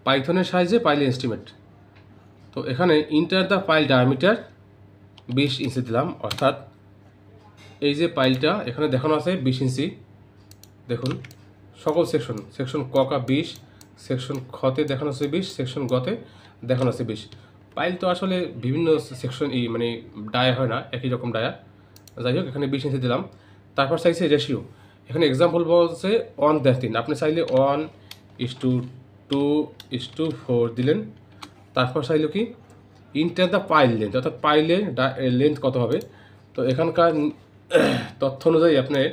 পাইথনের সাহায্যে পাইলের এস্টিমেট। তো এখানে ইন্টার দ্য পাইল ডায়ামিটার 20 ইঞ্চি দিলাম, অর্থাৎ এই যে পাইলটা এখানে দেখানো আছে 20 ইঞ্চি। দেখুন সকল সেকশন ক কা 20, সেকশন খতে দেখানো আছে 20, সেকশন গতে দেখানো আছে 20। পাইল তো আসলে বিভিন্ন সেকশন মানে ডায়া হয় না, একই রকম ডায়া। যাই হোক, এখানে 20 ইঞ্চি দিলাম। তারপর চাইছে রেশিও, এখানে এক্সাম্পল বলছে 1/3। আপনি চাইলে 1:2:4 দিলেন। তারপর চাইল কি ইন্টার দ্য পাইল লেন্থ, অর্থাৎ পাইলের লেন্থ কত হবে। তো এখানকার তথ্য অনুযায়ী আপনার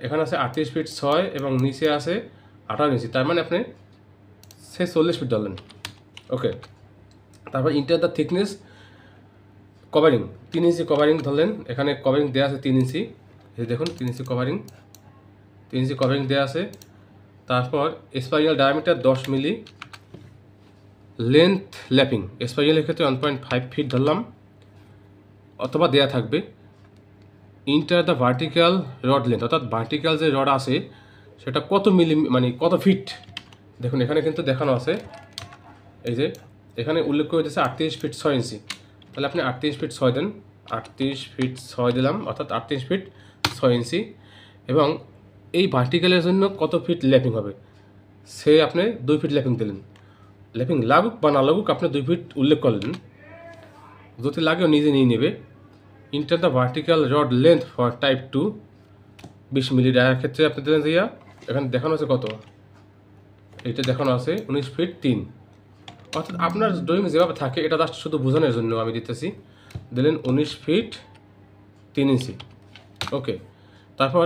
এখানে আছে 38 ফিট 6 এবং নিচে আছে 58 ইঞ্চি, তার মানে আপনি 40 ফিট ধরলেন। ওকে, তারপর enter the thickness covering 3 inch covering ধরলেন। এখানে কভারিং দেওয়া আছে 3 ইঞ্চি, এই দেখুন 3 ইঞ্চি কভারিং দেওয়া আছে। তারপর স্পাইরাল ডায়ামিটার 10 মিলি, লেন্থ ল্যাপিং স্পাইরালের ক্ষেত্রে 1.5 ফিট ধরলাম, অথবা দেয়া থাকবে। Inter the vertical rod length, অর্থাৎ ভার্টিক্যাল যে রড আছে সেটা কত মিলি মানে কত ফিট। দেখুন এখানে কিন্তু দেখানো আছে, এই যে এখানে উল্লেখ করে দিয়েছে 38 ফিট 6 ইঞ্চি। তাহলে আপনি 38 ফিট 6 দেন, 38 ফিট 6 দিলাম, অর্থাৎ 38 ফিট 6 ইঞ্চি। এবং এই ভার্টিক্যালের জন্য কত ফিট ল্যাপিং হবে, সে আপনি 2 ফিট ল্যাপিং দিলেন। ল্যাপিং লাগুক বা না লাগুক আপনি 2 ফিট উল্লেখ করলেন, যদি লাগেও নিজে নিয়ে নেবে। Enter the vertical rod length for type 2 20 milli ডায়ার ক্ষেত্রে আপনি দিলেন যে এখানে দেখানো আছে কত, এইটা দেখানো আছে 19 ফিট 3। অর্থাৎ আপনার ড্রয়িং যেভাবে থাকে এটা জাস্ট শুধু বোঝানোর জন্য আমি দিতেছি। দিলেন 19 ফিট 3 ইঞ্চি। ওকে, তারপর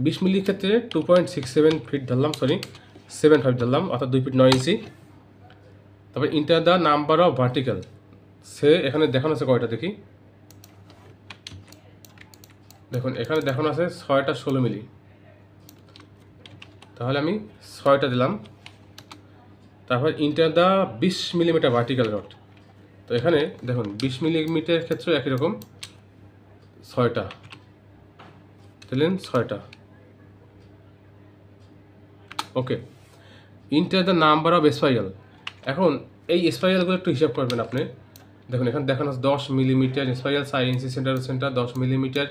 20 মিলির ক্ষেত্রে 2.67 ফিট ধরলাম, 75 ধরলাম, অর্থাৎ 2 ফিট 9 ইঞ্চি। তারপর enter the number of vertical, সে এখানে দেখানো আছে কয়টা দেখি। দেখুন এখানে দেখানো আছে 6টা 16 মিলি, তাহলে আমি 6টা দিলাম। তারপর enter the 20 millimetre vertical rod, তো এখানে দেখুন 20 মিলিমিটার ক্ষেত্রে একই রকম 6টা দিলেন, 6টা। Okay, enter the number of spiral, এখন এই স্পাইরালগুলো একটু হিসাব করবেন আপনি। দেখুন এখানে দেখানো আছে 10 মিলিমিটার স্পাইরাল, 4 ইঞ্চি সেন্টার সেন্টার, 10 মিলিমিটার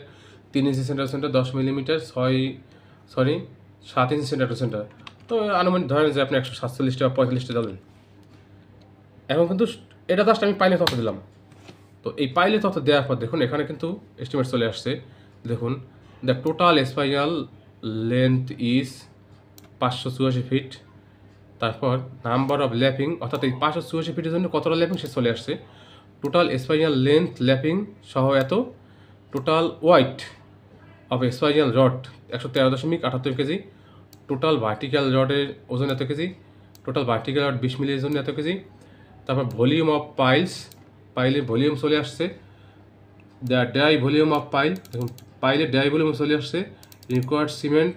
3 ইঞ্চি সেন্টার সেন্টার, 10 মিলিমিটার 7 ইঞ্চি সেন্টার টু সেন্টার। তো আনুমানিক ধরেন যে আপনি 147টা বা 45টা দিলেন। এখন কিন্তু এটা জাস্ট আমি পাইলে তথ্য দিলাম। তো এই পাইলে তথ্য দেওয়ার পর দেখুন এখানে কিন্তু এস্টিমেট চলে আসছে। দেখুন the total spiral length is 584 feet. তারপর নাম্বার অফ ল্যাপিং, অর্থাৎ এই 584 ফিটের জন্য কতটা ল্যাপিং সে চলে আসছে। টোটাল স্পাইরাল লেন্থ ল্যাপিং সহ এত। Total weight of spiral rod 113.78 KG. Total vertical রডের ওজন এত কেজি। টোটাল ভার্টিক্যাল রড 20 মিলির জন্য এত কেজি। তারপর ভলিউম অফ পাইলস, পাইলের ভলিউম চলে আসছে। The dia volume of pile, দেখুন পাইলের ডাই ভলিউম চলে আসছে। Required cement,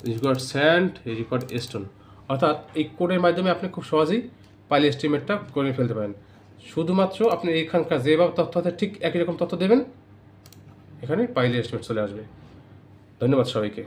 required sand, required stone. অর্থাৎ এই কোডের মাধ্যমে আপনি খুব সহজেই পাইল এস্টিমেটটা করে ফেলতে পারেন। শুধুমাত্র আপনি এইখানকার যেভাবে তথ্য আছে ঠিক একই রকম তথ্য দেবেন, এখানে পাইল এস্টিমেট চলে আসবে। ধন্যবাদ সবাইকে।